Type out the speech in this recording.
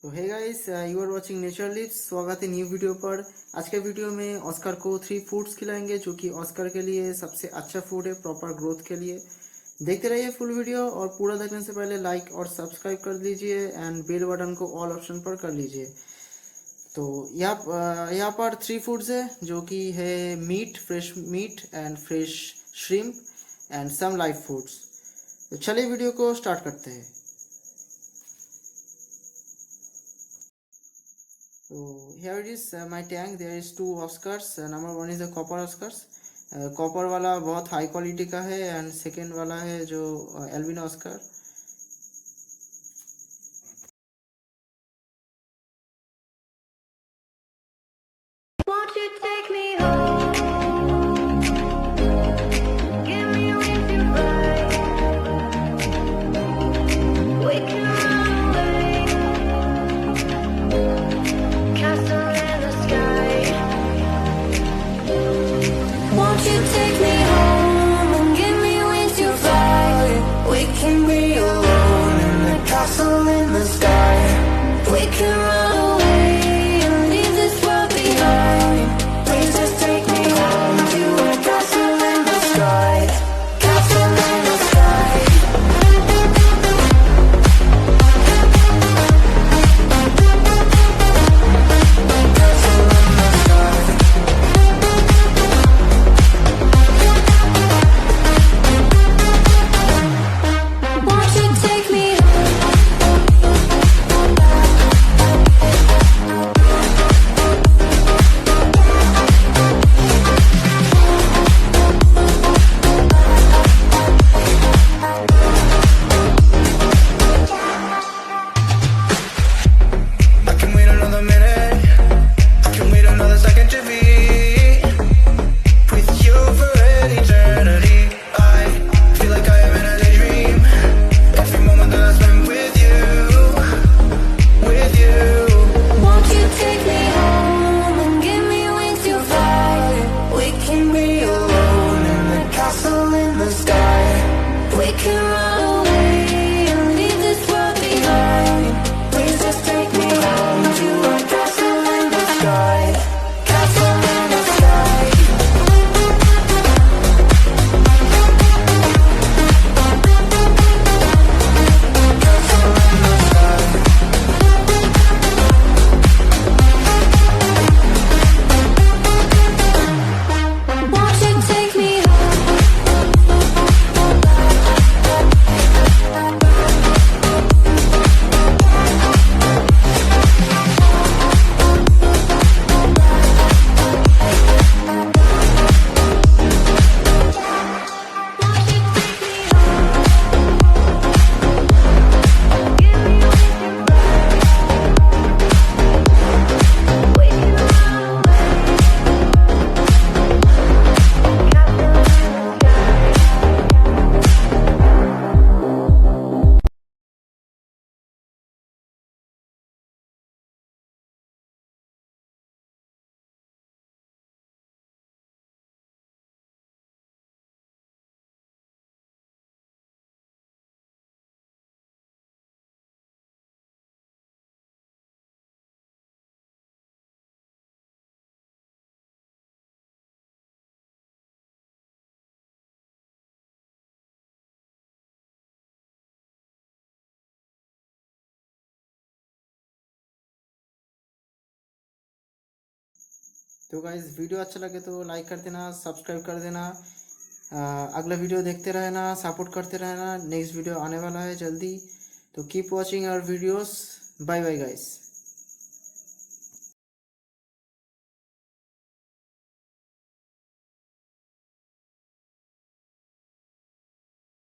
तो hey guys, you are watching Nature Lives. स्वागत है न्यू वीडियो पर। आज के वीडियो में ऑस्कर को 3 फूड्स खिलाएंगे जो कि ऑस्कर के लिए सबसे अच्छा फूड है प्रॉपर ग्रोथ के लिए। देखते रहिए फुल वीडियो और पूरा देखने से पहले लाइक और सब्सक्राइब कर लीजिए एंड बेल बटन को ऑल ऑप्शन पर कर लीजिए। तो यहाँ पर 3 फूड्स है जो कि है meat, fresh meat and fresh shrimp and some live foods. तो चलिए वीडियो को स्टार्ट करते हैं। So here it is, my tank. There is 2 Oscars. Number 1 is the copper Oscars. Copper वाला बहुत हाई क्वालिटी का है एंड सेकेंड वाला है जो albino Oscar. Won't you take me home? Give me with you right. We can run away. Castle in the sky. Won't you take me home and give me with you right? We can be alone in the castle in the sky. We can run away and leave this world behind. Please just take me home to a castle in the sky. Castle in the sky. Won't you take me I can wait another minute. I can wait another second to be with you for an eternity. I feel like I am in a daydream. Every moment that I spend with you, with you. Won't you take me home and give me with you right? We can be alone in the castle in the sky. We can run away and leave this world behind. Please just take me home to a castle in the sky. Castle in the sky. Won't you take me home? Won't you take me home? Give me with you right. We can run away. Castle in the sky. तो guys video अच्छा लगे तो like कर देना, subscribe कर देना। अगला video देखते रहना, सपोर्ट करते रहना। नेक्स्ट वीडियो आने वाला है जल्दी। तो keep watching our videos. Bye bye guys.